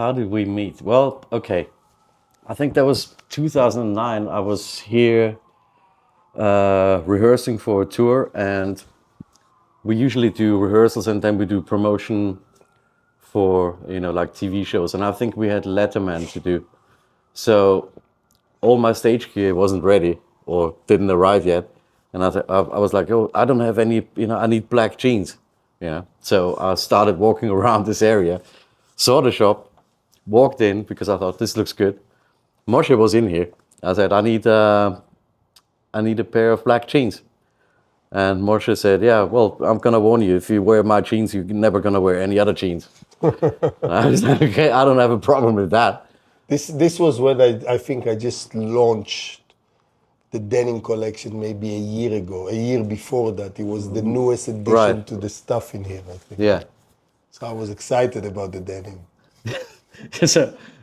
How did we meet? Well, okay. I think that was 2009. I was here rehearsing for a tour, and we usually do rehearsals and then we do promotion for, like TV shows. And I think we had Letterman to do. So all my stage gear wasn't ready or didn't arrive yet. And I was like, oh, I don't have any, I need black jeans. So I started walking around this area, saw the shop, walked in because I thought this looks good. Moshe was in here. I said, I need a pair of black jeans. And Moshe said, yeah, well, I'm going to warn you, if you wear my jeans, you're never going to wear any other jeans. I was like, okay, I don't have a problem with that. This was when I think I just launched the denim collection maybe a year ago. A year before that, it was the newest addition to the stuff in here, I think. Yeah. So I was excited about the denim.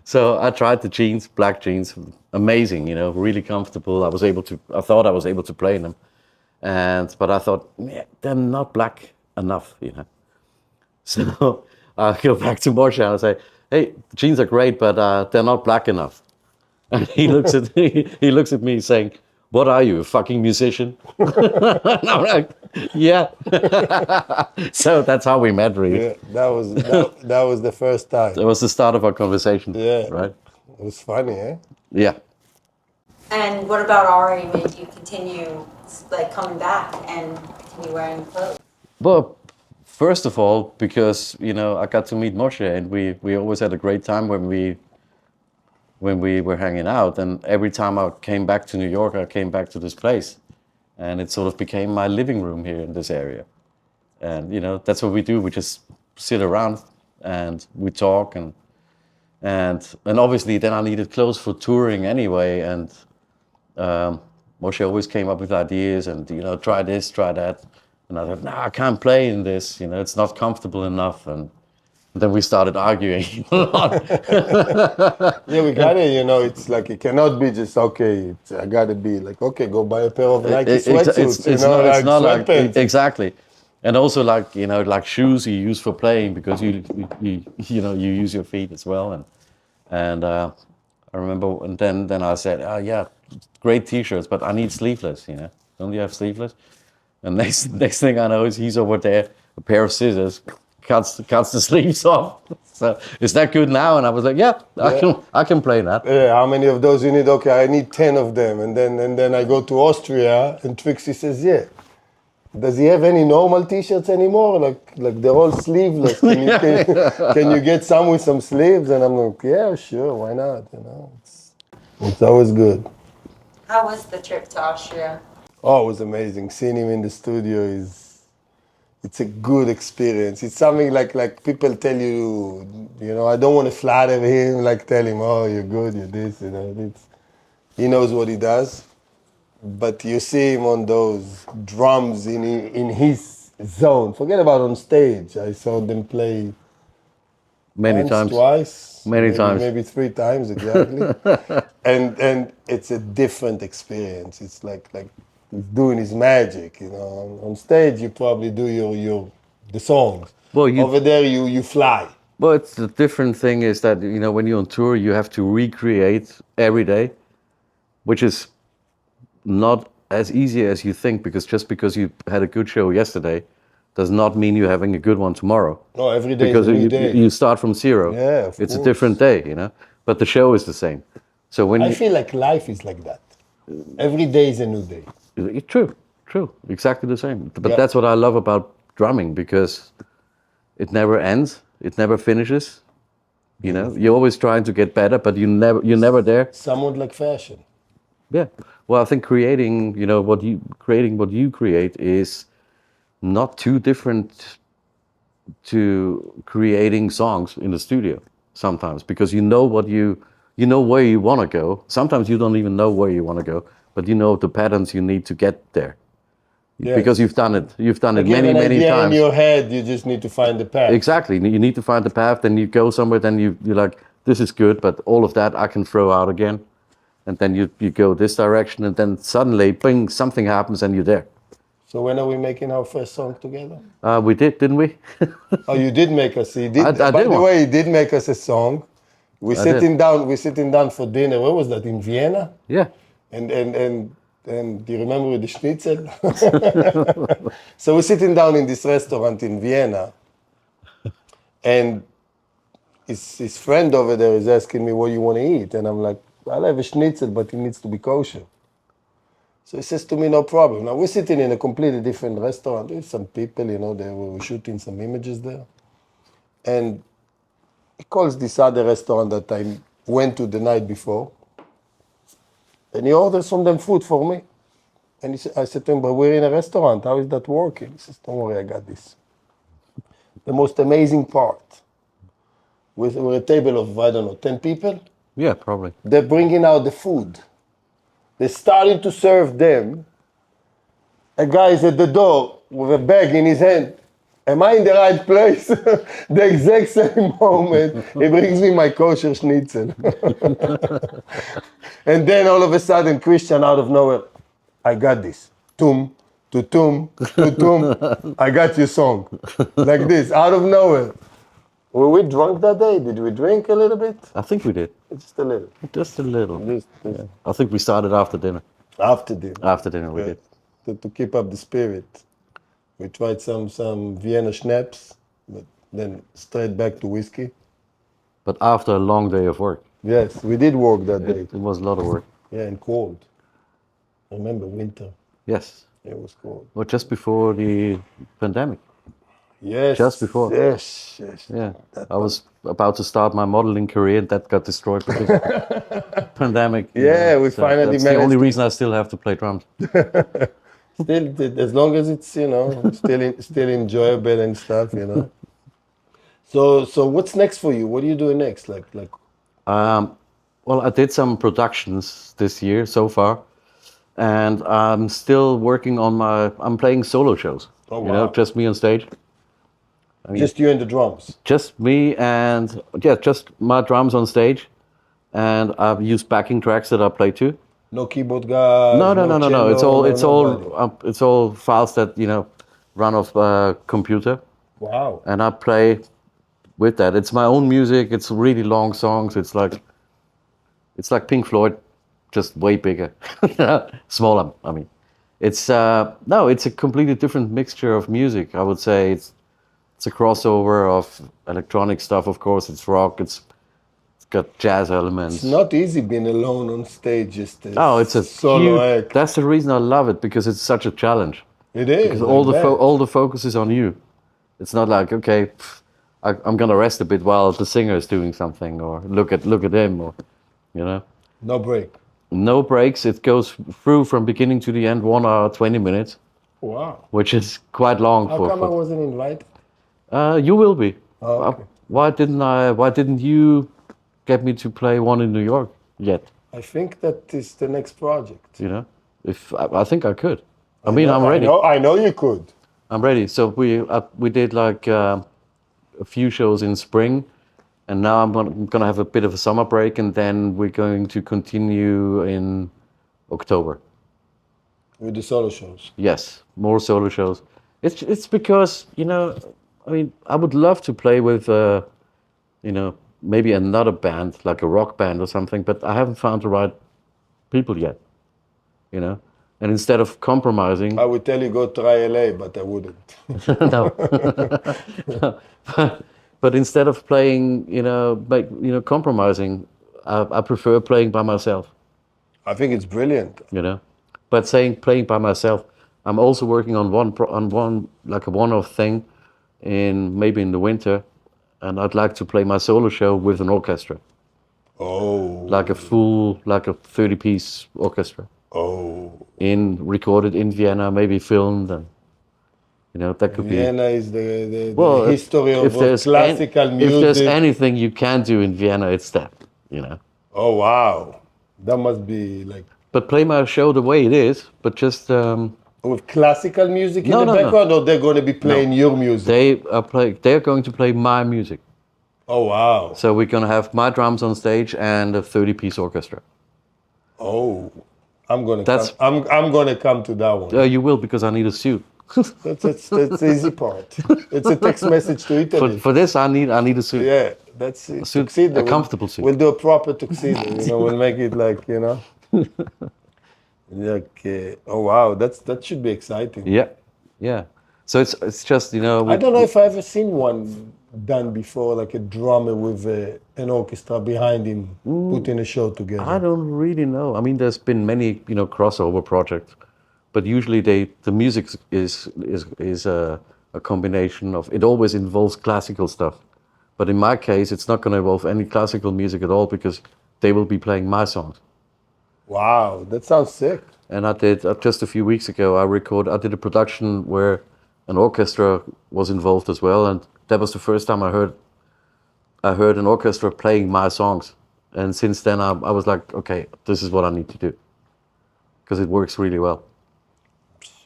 So I tried the jeans, black jeans, amazing, really comfortable. I thought I was able to play in them. But I thought, yeah, they're not black enough, So I go back to Moshe and I say, hey, the jeans are great, but they're not black enough. And he looks at me saying, what are you, a fucking musician? And I'm like, yeah. So that's how we met, really. Yeah, that was the first time. That was the start of our conversation. Yeah. Right? It was funny, eh? Yeah. And what about Ari made you continue coming back and continue wearing clothes? Well, first of all, because, I got to meet Moshe and we always had a great time when we were hanging out, and every time I came back to New York, I came back to this place, and it sort of became my living room here in this area. And that's what we do. We just sit around and we talk, and obviously then I needed clothes for touring anyway, and Moshe always came up with ideas and try this, try that, and I thought, no, I can't play in this. It's not comfortable enough, and then we started arguing a lot. Yeah, we got it. It's like it cannot be just okay. I gotta be like, okay, go buy a pair of Nike sweatsuits. It's not like sweatpants. Exactly, and also like shoes you use for playing because you use your feet as well. And I remember, and then I said, oh yeah, great T-shirts, but I need sleeveless. Don't you have sleeveless? And next thing I know is he's over there, a pair of scissors. Cuts the sleeves off. So is that good now? And I was like, yeah. I can play that. Yeah, how many of those you need? Okay, I need 10 of them. And then I go to Austria and Trixie says, yeah. Does he have any normal T-shirts anymore? Like they're all sleeveless. Can you get some with some sleeves? And I'm like, yeah, sure, why not? It's always good. How was the trip to Austria? Oh, it was amazing. Seeing him in the studio it's a good experience. It's something like people tell you, I don't want to flatter him, tell him, oh, you're good, you're this, he knows what he does. But you see him on those drums in his zone. Forget about on stage. I saw them play twice, maybe 3 times exactly. and it's a different experience. It's like he's doing his magic, On stage, you probably do the songs. Well, over there, you fly. But the different thing is that when you're on tour, you have to recreate every day, which is not as easy as you think. Because just because you had a good show yesterday, does not mean you're having a good one tomorrow. No, every day is a new day. You start from zero. Yeah, it's a different day, But the show is the same. So when I feel like life is like that. Every day is a new day. True, exactly the same. But that's what I love about drumming, because it never ends, it never finishes. You're always trying to get better, but you're never there. Somewhat like fashion. Yeah. Well, I think creating what you create is not too different to creating songs in the studio sometimes, because you know where you want to go. Sometimes you don't even know where you want to go, but you know the patterns you need to get there. Yes. Because you've done it many times. In your head, you just need to find the path. Exactly. You need to find the path, then you go somewhere, then you're like, this is good, but all of that I can throw out again. And then you go this direction, and then suddenly, bing, something happens and you're there. So when are we making our first song together? We did, didn't we? Oh, you did make us. By the way, he did make us a song. We're I did. sitting down for dinner. Where was that? In Vienna? Yeah. And do you remember with the schnitzel? So we're sitting down in this restaurant in Vienna, and his friend over there is asking me what you want to eat, and I'm like, I'll have a schnitzel, but it needs to be kosher. So he says to me, no problem. Now we're sitting in a completely different restaurant. There's some people, they were shooting some images there, and he calls this other restaurant that I went to the night before, and he orders from them food for me. And I said to him, but we're in a restaurant. How is that working? He says, don't worry, I got this. The most amazing part, we're a table of, I don't know, 10 people. Yeah, probably. They're bringing out the food. They're starting to serve them. A guy is at the door with a bag in his hand. Am I in the right place? The exact same moment, he brings me my kosher schnitzel. And then all of a sudden, Christian out of nowhere, I got this. Tum, to tum, to tum. I got your song. Like this, out of nowhere. Were we drunk that day? Did we drink a little bit? I think we did. Just a little. Just a little. Just Yeah. I think we started after dinner. after dinner. After dinner, we Yeah. did. To keep up the spirit. We tried some Vienna schnapps, but then straight back to whiskey. But after a long day of work, Yes, we did work that day. it was a lot of work. Yeah, and cold. I remember winter. Yes. It was cold. Well, just before the pandemic. Yes. Just before. Yes, yes. Yeah. I was about to start my modeling career, and that got destroyed because of pandemic. Yeah, we finally That's the managed only to- reason I still have to play drums. Still, as long as it's still enjoyable and stuff. So what's next for you? What are you doing next? Like Well, I did some productions this year so far, and I'm still working on I'm playing solo shows. Oh, You know, wow. just me on stage. just you and the drums. Just me and just my drums on stage, and I've used backing tracks that I play to. No keyboard guys. No. cello, It's all files that run off computer, Wow. and I play with that. It's my own music. It's really long songs. It's like Pink Floyd, just way bigger, smaller. I mean, it's it's a completely different mixture of music. I would say it's a crossover of electronic stuff. Of course, it's rock. It's got jazz elements. It's not easy being alone on stage. Just as Oh, it's a solo huge, act. that's the reason I love it, because it's such a challenge. It is. Because all the focus is on you. It's not like, okay, I'm gonna rest a bit while the singer is doing something, or look at him, or No break. no breaks. It goes through from beginning to the end, 1 hour 20 minutes, Wow. which is quite long. How come I wasn't invited? You will be. Oh, okay. Why didn't you get me to play one in New York yet? I think that is the next project. If I think I could. I mean, I'm ready. I know you could. I'm ready. So we did like a few shows in spring, and now I'm gonna have a bit of a summer break, and then we're going to continue in October. With the solo shows. Yes, more solo shows. It's because I mean, I would love to play with maybe another band, like a rock band or something, but I haven't found the right people yet. And instead of compromising, I would tell you go try LA, but I wouldn't. no. But instead of playing, compromising, I prefer playing by myself. I think it's brilliant. But playing by myself, I'm also working on one like a one-off thing, maybe in the winter, and I'd like to play my solo show with an orchestra, Oh. like a 30-piece orchestra, Oh. recorded in Vienna, maybe filmed, and that could be. Vienna is the Well, history if of there's classical music. If there's anything you can do in Vienna, it's that. Oh, wow. That must be like... But play my show the way it is, but just With classical music in No, the no, no. background, or they're going to be playing your music? they're going to play my music. Oh, wow. So we're going to have my drums on stage and a 30-piece orchestra. Oh. I'm going That's- to come to that one. You will, because I need a suit. That's the easy part. It's a text message to Italy. For this, I need a suit. Yeah, that's it. A suit, Tuxedo. a comfortable suit. We'll do a proper tuxedo. We'll make it like, Like, oh wow, that should be exciting. Yeah, yeah. So it's just I don't know if I've ever seen one done before, like a drummer with an orchestra behind him putting a show together. I don't really know. I mean, there's been many crossover projects, but usually the music is a combination of. It always involves classical stuff, but in my case, it's not going to involve any classical music at all because they will be playing my songs. Wow, that sounds sick. And I did just a few weeks ago. I did a production where an orchestra was involved as well, and that was the first time I heard an orchestra playing my songs. And since then, I was like, okay, this is what I need to do because it works really well.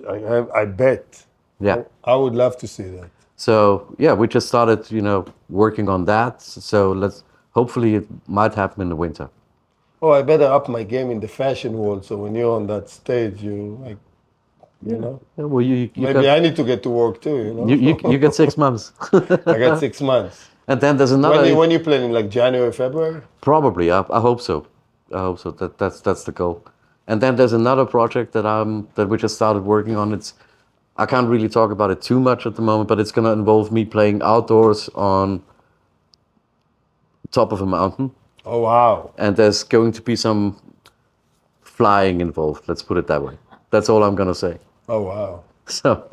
I bet. Yeah. I would love to see that. So yeah, we just started, working on that. So hopefully it might happen in the winter. Oh, I better up my game in the fashion world. So when you're on that stage, Yeah, well, you maybe I need to get to work too. you get 6 months. I got 6 months. And then there's another. When you planning, like January, February? Probably, I hope so. I hope so. That's the goal. And then there's another project that we just started working on. I can't really talk about it too much at the moment, but it's gonna involve me playing outdoors on top of a mountain. Oh wow! And there's going to be some flying involved. Let's put it that way. That's all I'm gonna say. Oh wow! So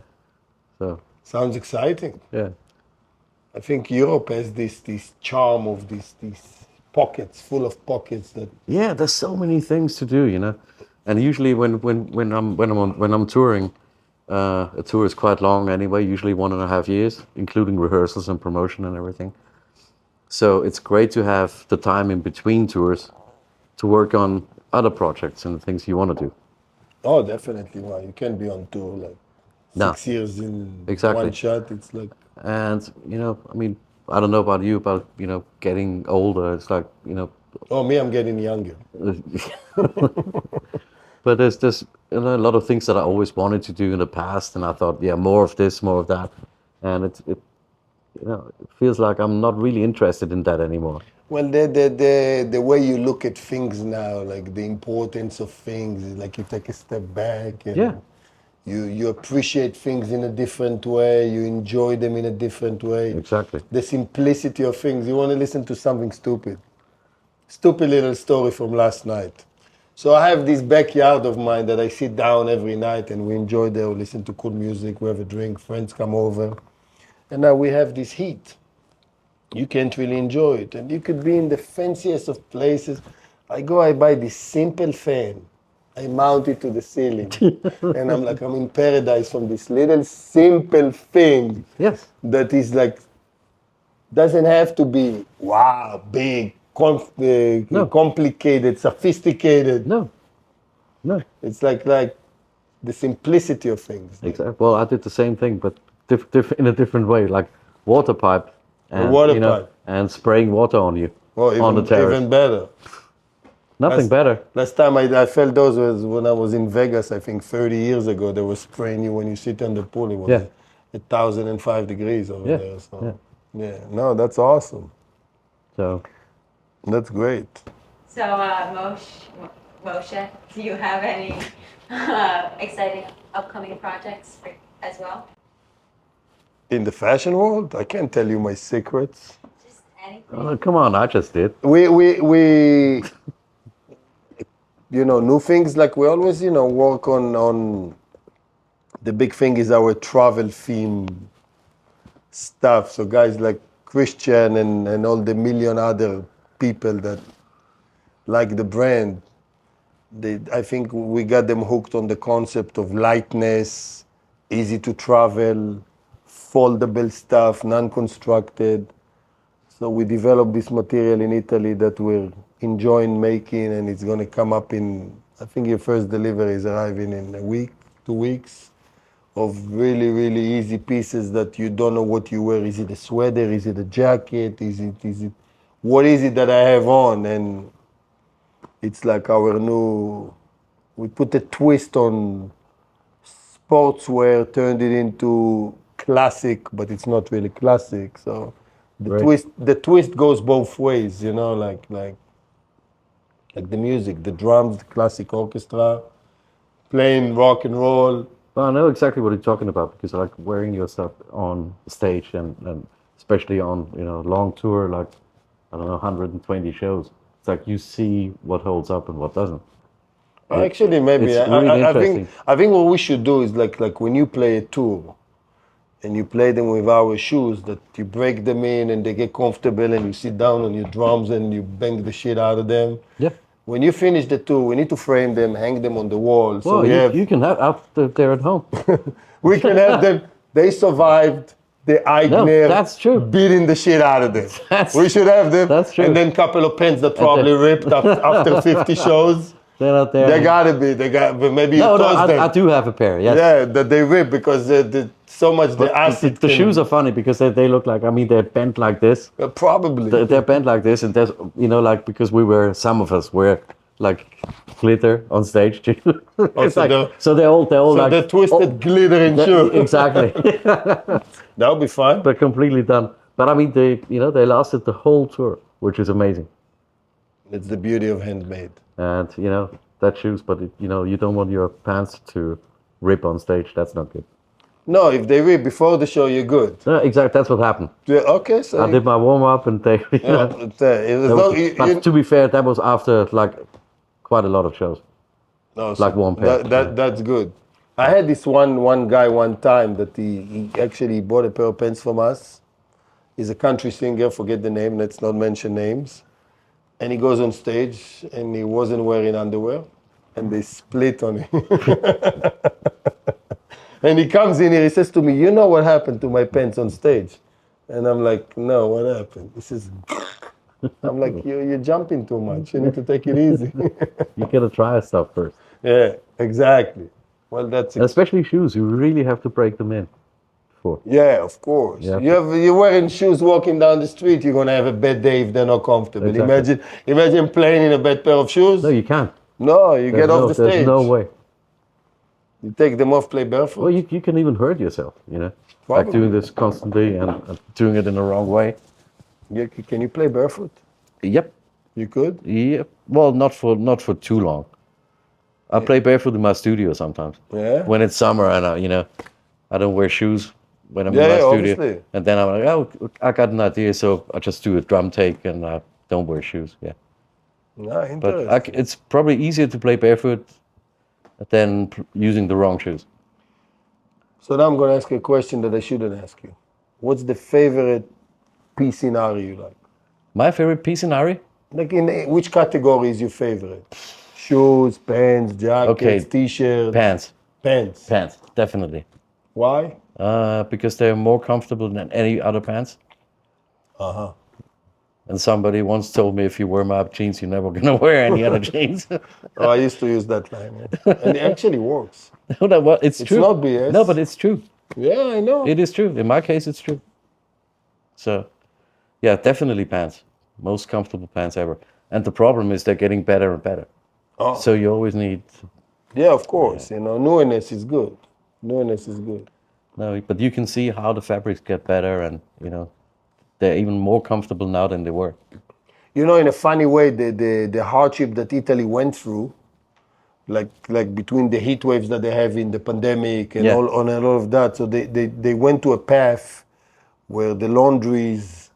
sounds exciting. Yeah. I think Europe has this charm of these pockets, full of pockets that. Yeah, there's so many things to do. And usually when I'm touring, a tour is quite long anyway. Usually 1.5 years, including rehearsals and promotion and everything. So it's great to have the time in between tours to work on other projects and things you want to do. Oh, definitely. Well, you can't be on tour like 6 years in one shot. It's like. And I mean, I don't know about you, but getting older, it's like Oh, me, I'm getting younger. But there's a lot of things that I always wanted to do in the past, and I thought, yeah, more of this, more of that, and it feels like I'm not really interested in that anymore. Well, the way you look at things now, like the importance of things, is like you take a step back and Yeah. you appreciate things in a different way, you enjoy them in a different way. Exactly. The simplicity of things. You want to listen to something stupid. Stupid little story from last night. So I have this backyard of mine that I sit down every night and we enjoy there, we listen to cool music, we have a drink, friends come over. And now we have this heat. You can't really enjoy it. And you could be in the fanciest of places. I buy this simple fan. I mount it to the ceiling. And I'm in paradise from this little simple thing. Yes. That is like, doesn't have to be, wow, big, complicated, sophisticated. No. It's like the simplicity of things. Exactly. Well, I did the same thing, but in a different way, like water pipe. And, Pipe. And spraying water on you Oh, on the terrace. Even better. Nothing better. Last time I felt those was when I was in Vegas, I think 30 years ago. They were spraying you when you sit on the pool. It was 1,005 degrees over there. So, no, that's awesome. So that's great. So, Moshe, do you have any exciting upcoming projects as well? In the fashion world, I can't tell you my secrets. Just anything. Oh, come on, I just did. We new things, like we always, work on the big thing is our travel theme stuff. So guys like Christian and all the million other people that like the brand, I think we got them hooked on the concept of lightness, easy to travel, foldable stuff, non-constructed. So we developed this material in Italy that we're enjoying making, and it's going to come up I think your first delivery is arriving in a week, 2 weeks, of really, really easy pieces that you don't know what you wear. Is it a sweater? Is it a jacket? What is it that I have on? And it's like we put a twist on sportswear turned it into classic, but it's not really classic. So Right. the twist goes both ways, you know, like the music, the drums, the classic orchestra, playing rock and roll. Well, I know exactly what you're talking about because I like wearing your stuff on stage and especially on, long tour, like, I don't know, 120 shows. It's like you see what holds up and what doesn't. Actually, maybe It's really I think interesting. what we should do is like when you play a tour and you play them with our shoes, that you break them in and they get comfortable and you sit down on your drums and you bang the shit out of them. Yeah. When you finish the tour, we need to frame them, hang them on the wall. So Well, we you can have out there at home. we can have them. They survived the Eigner that's true. beating the shit out of them. That's- We should have them. that's true. And then a couple of pens that probably ripped after 50 shows. They're not there. They gotta be. But maybe you no, toss them. I do have a pair. Yes. Yeah, that they rip because so much the acid. The shoes are funny because they look like, they're bent like this. Probably. They're bent like this, and there's, like, because some of us wear like glitter on stage too. It's so like, they're- so they're all like the twisted glittering shoe. Exactly. That would be fun. They're completely done. But they lasted the whole tour, which is amazing. It's the beauty of handmade. And that shoes, but you don't want your pants to rip on stage. That's not good. No, if they rip before the show, you're good. Exactly, that's what happened. Yeah, okay, so I did my warm up, and they. But to be fair, that was after like quite a lot of shows. no, like one pair. That's good. I had this one guy one time that he actually bought a pair of pants from us. He's a country singer, forget the name, let's not mention names. And he goes on stage and he wasn't wearing underwear and they split on him. And he comes in here, he says to me, you know what happened to my pants on stage? And I'm like, no, what happened? He says, I'm like, you're jumping too much, you need to take it easy. You gotta try stuff first. Yeah, exactly. Well, that's And especially shoes, you really have to break them in. yeah, of course. Yeah. You're wearing shoes walking down the street, you're gonna have a bad day if they're not comfortable. Exactly. Imagine playing in a bad pair of shoes. No, you can't. No, you get off the stage. There's no way. You take them off, play barefoot. Well, you can even hurt yourself, Like Probably. doing this constantly and doing it in the wrong way. Can you play barefoot? Yep. You could. Yep. Well, not for too long. I play barefoot in my studio sometimes. Yeah. When it's summer and I don't wear shoes when I'm in Yeah, my yeah, studio. obviously. And then I'm like, oh, I got an idea, so I just do a drum take and I don't wear shoes. Yeah. No, But interesting. it's probably easier to play barefoot than using the wrong shoes. So now I'm gonna ask you a question that I shouldn't ask you. What's the favorite piece in Ari you like? My favorite piece in Ari? Like in which category is your favorite? Shoes, pants, jackets, Okay. t-shirts, Pants. pants. Pants, definitely. Why? Because they're more comfortable than any other pants. Uh-huh. And somebody once told me, if you wear my jeans, you're never gonna wear any other jeans. Oh, I used to use that line. Yeah. And it actually works. No, what? It's true. not BS. No, but it's true. Yeah, I know. It is true. In my case, it's true. So, yeah, definitely pants. Most comfortable pants ever. And the problem is they're getting better and better. Oh. So you always need. Yeah, of course. You know, newness is good. Newness is good. No, but you can see how the fabrics get better, and they're even more comfortable now than they were. You know, in a funny way, the hardship that Italy went through, like between the heat waves that they have in the pandemic and Yeah. all of that, so they went to a path where the laundries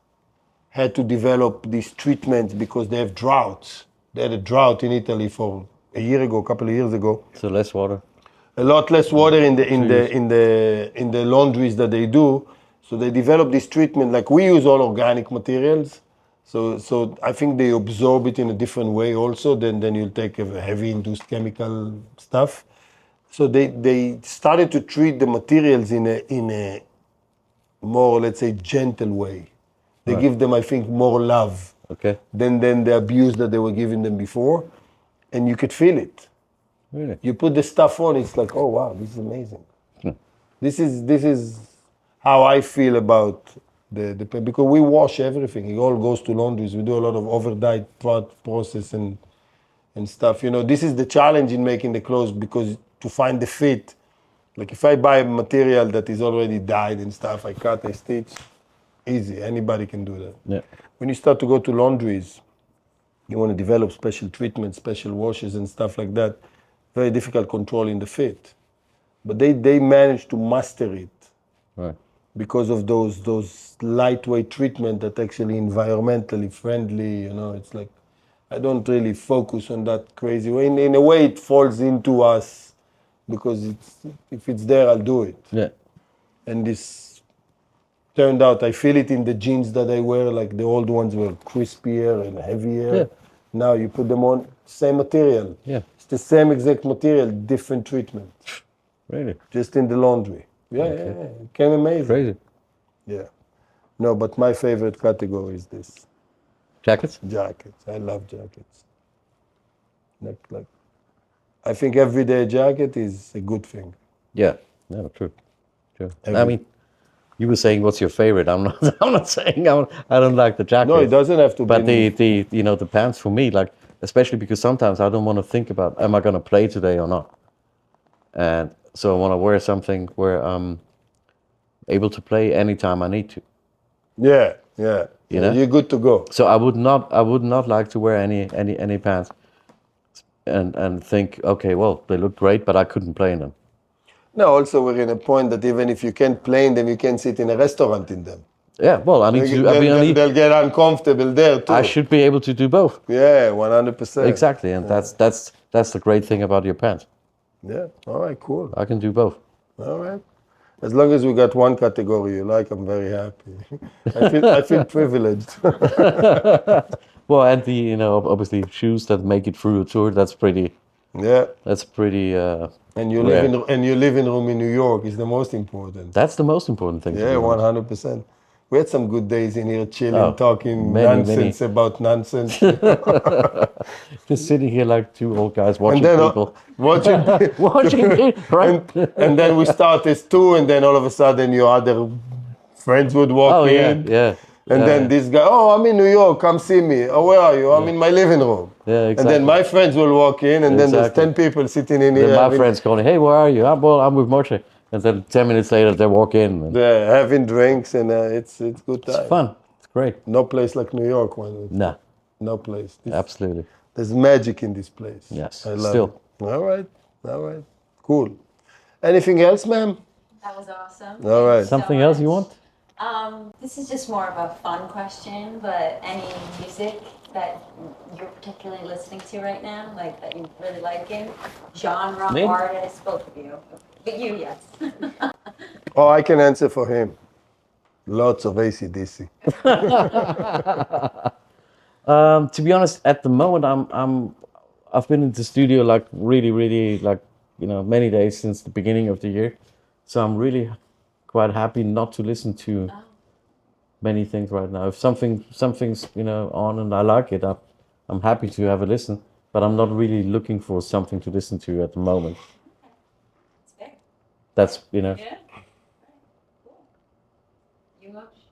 had to develop these treatments because they have droughts. They had a drought in Italy for a year ago, a couple of years ago. So less water. A lot less water in the laundries that they do. So they develop this treatment, like we use all organic materials. So I think they absorb it in a different way also than you'll take a heavy induced chemical stuff. So they started to treat the materials in a more, let's say, gentle way. They give them, I think, more love Okay. than the abuse that they were giving them before. And you could feel it. Really? You put the stuff on, it's like, oh wow, this is amazing. This is how I feel about the because we wash everything. It all goes to laundries. We do a lot of overnight process and stuff. You know, this is the challenge in making the clothes, because to find the fit, Like if I buy material that is already dyed and stuff, I cut, I stitch, easy. Anybody can do that. Yeah. When you start to go to laundries, you want to develop special treatments, special washes and stuff like that. Very difficult controlling the fit. But they managed to master it Right. because of those lightweight treatment that actually environmentally friendly, it's like, I don't really focus on that crazy way. In a way, it falls into us because if it's there, I'll do it. Yeah. And this turned out, I feel it in the jeans that I wear, like the old ones were crispier and heavier. Yeah. Now you put them on, same material. Yeah. It's the same exact material, different treatment. Really. Just in the laundry. Yeah, yeah, it came amazing. Crazy. Yeah. No, but my favorite category is this. Jackets? Jackets. I love jackets. Like, I think everyday jacket is a good thing. Yeah. No, true. True. I Every- mean, you were saying what's your favorite. I'm not. I'm not saying I don't like the jacket. No, it doesn't have to But be. the pants for me, like, especially because sometimes I don't want to think about, am I going to play today or not? And so I want to wear something where I'm able to play anytime I need to. Yeah, yeah. You know? You're good to go. So I would not like to wear any pants and think, okay, well, they look great, but I couldn't play in them. No, also we're in a point that even if you can't play in them, you can sit in a restaurant in them. Yeah, well, I need to do, I mean, I need, They'll get uncomfortable there too. I should be able to do both. Yeah, 100%. Exactly, and that's the great thing about your pants. Yeah, all right, cool. I can do both. All right. As long as we got one category you like, I'm very happy. I feel privileged. Well, and obviously shoes that make it through a tour. That's pretty. Yeah. That's pretty. And you rare. live in room in New York is the most important. That's the most important thing. Yeah, to do. 100%. We had some good days in here chilling, Oh, talking many. nonsense about nonsense. Just sitting here like two old guys watching and then people. watching, Watching it, right? and then we start as two, and then all of a sudden your other friends would walk Oh yeah, in. yeah. And yeah, then this guy, oh, I'm in New York, come see me. Oh, where are you? I'm in my living room. Yeah, And exactly. then my friends will walk in, and then there's Exactly. 10 people sitting in here. Then my having- friends calling, hey, where are you? I'm with Moshe. And then 10 minutes later, they walk in. And Yeah, having drinks, and it's good time. it's fun. It's great. No place like New York, man. Nah, No place. absolutely. There's magic in this place. Yes, I love still. it. All right, cool. Anything else, ma'am? That was awesome. All right. Something else you want? This is just more of a fun question, but any music that you're particularly listening to right now, like that you really liking? Genre, Me? artist, both of you. But you, yes. Oh, I can answer for him. Lots of AC/DC. To be honest, at the moment, I've been in the studio like really like many days since the beginning of the year, so I'm really quite happy not to listen to many things right now. If something's on and I like it, I'm happy to have a listen, but I'm not really looking for something to listen to at the moment. It's fair. That's Yeah. Cool. You, Moshe?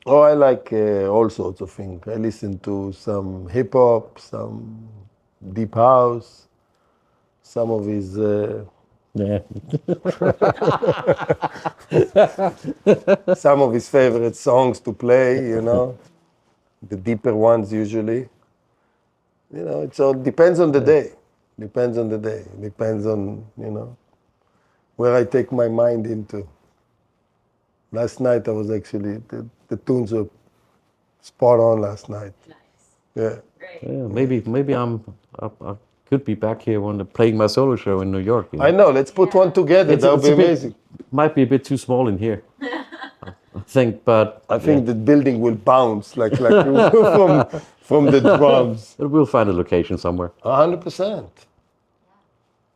Oh, I like all sorts of things. I listen to some hip hop, some deep house, some of his. yeah. Some of his favorite songs to play, the deeper ones usually. It all depends on the day. Depends on the day. Depends on, where I take my mind into. Last night I was actually, the tunes were spot on last night. Nice. Yeah. Great. Yeah, maybe I could be back here playing my solo show in New York. I know, let's put one together. That would be a bit- amazing. Might be a bit too small in here, I think, but I think the building will bounce like from the drums. we'll find a location somewhere. 100%.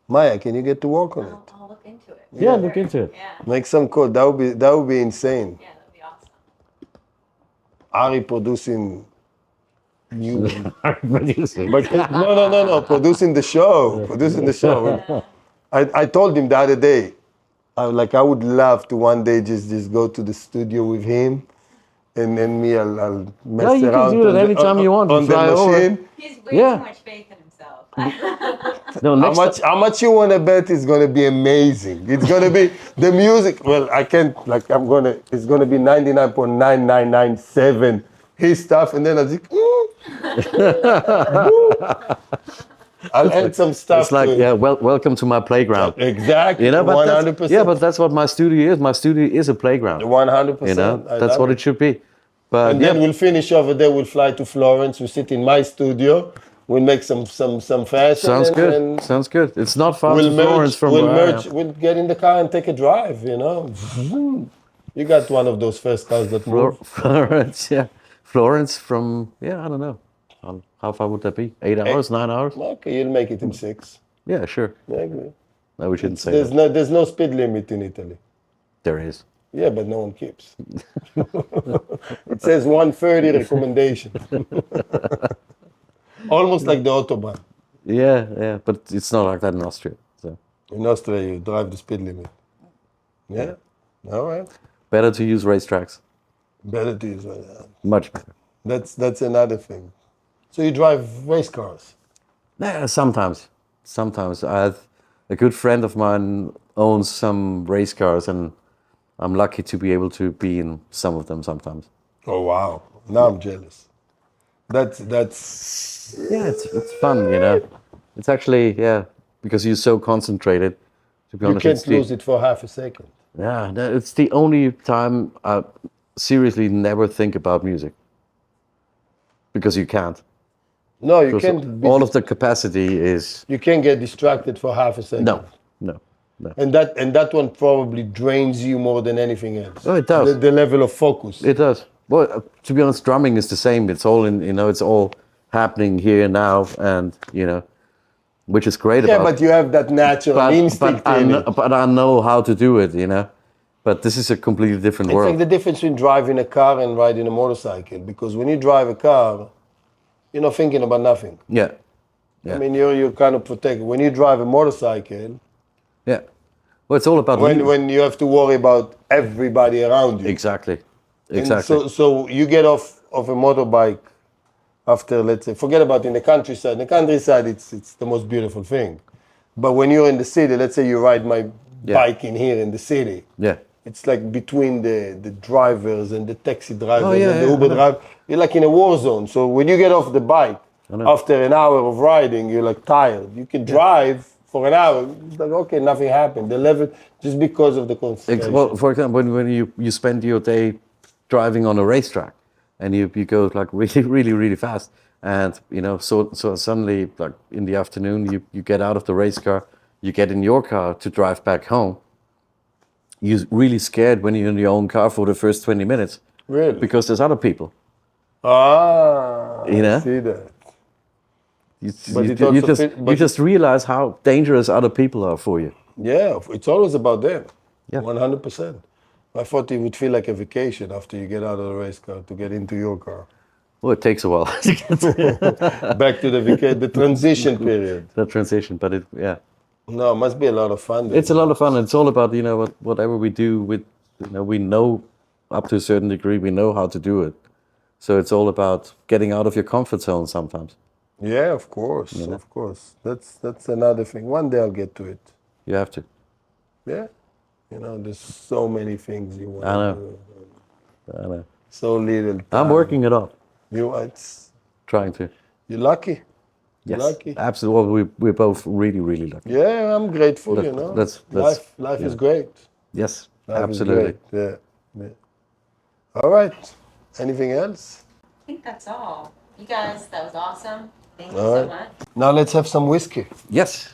Maya, can you get to work on it? I'll look into it. Yeah, look into it. Yeah. Make some code. That would be insane. Yeah, that'd be awesome. Ari producing new. Producing. But no. Producing the show. Producing the show. I told him the other day, I would love to one day just go to the studio with him, and then me, I'll mess Yeah, you can around. do it on the- anytime you want. on You the fly over. machine. He has way Yeah. too much faith in himself. No, next How much you want to bet is going to be amazing? It's going to be the music. Well, I can't, like, it's going to be 99.9997 his stuff, and then I think, I'll add some stuff. It's like, to it. yeah, welcome to my playground. Exactly. You know, but 100%. yeah, but that's what my studio is. My studio is a playground. 100%. You know, I that's love what it should be. But And then we'll finish over there. We'll fly to Florence. We'll sit in my studio. We'll make some fashion. sounds good. And Sounds good. It's not far we'll to Florence from We'll where I merge. am. We'll get in the car and take a drive. You know, you got one of those first cars that move. Florence, yeah. Florence from, yeah, I don't know. How far would that be? 8 hours, 9 hours? Okay, you'll make it in 6. Yeah, sure. I agree. No, we shouldn't say There's that. there's no speed limit in Italy. There is. Yeah, but no one keeps. It says 130 recommendation. Almost like the Autobahn. Yeah, but it's not like that in Austria. So In Australia, you drive the speed limit. Yeah? All right. better to use racetracks. Better to use that. Much better. That's another thing. So you drive race cars? Yeah, sometimes. Sometimes. I have a good friend of mine owns some race cars, and I'm lucky to be able to be in some of them sometimes. Oh wow! Now I'm jealous. That's Yeah, it's fun, you know. It's actually, yeah, because you're so concentrated. To be you honest, can't it's the- lose it for half a second. Yeah, it's the only time I seriously never think about music. Because you can't. No, you Because can't. all of the capacity is You can't get distracted for half a second. no. And that one probably drains you more than anything else. Oh, it does. The level of focus. It does. Well, to be honest, drumming is the same. It's all in, it's all happening here now, and which is great Yeah, about. but you have that natural instinct in it. But I know how to do it, But this is a completely different It's world. like the difference between driving a car and riding a motorcycle. Because when you drive a car, you're not thinking about nothing. Yeah. I mean, you're kind of protected. When you drive a motorcycle, Yeah. Well, it's all about when you have to worry about everybody around you. Exactly. And Exactly. so you get off of a motorbike after, let's say, forget about in the countryside. In the countryside, it's the most beautiful thing. But when you're in the city, let's say you ride my bike in here in the city. Yeah. It's like between the drivers and the taxi drivers yeah, and the yeah, Uber I know. driver. You're like in a war zone. So when you get off the bike, after an hour of riding, you're like tired. You can drive for an hour. It's like, okay, nothing happened. The level, just because of the concentration. Well, for example, when you spend your day driving on a racetrack, and you go like really fast, and so suddenly, like in the afternoon, you get out of the race car, you get in your car to drive back home. You're really scared when you're in your own car for the first 20 minutes. Really? Because there's other people. I see that. You just realize how dangerous other people are for you. Yeah, it's always about them. Yeah. 100%. I thought it would feel like a vacation after you get out of the race car to get into your car. Well, it takes a while to get Back to the transition period. that transition, but No, it must be a lot of fun. it's a lot of fun. It's all about whatever we do with we know up to a certain degree we know how to do it. So it's all about getting out of your comfort zone sometimes. Yeah, of course, of course. That's another thing. One day I'll get to it. You have to. Yeah, there's so many things you want I know. to do. I know. So little time. I'm working it up, Trying to. You're lucky. Yes, Lucky. absolutely. Well, we're both really lucky. Yeah, I'm grateful. Life is great. Yes, Life absolutely. is great. Yeah. All right. Anything else? I think that's all. You guys, that was awesome. Thank you All so right. much. Now let's have some whiskey. Yes.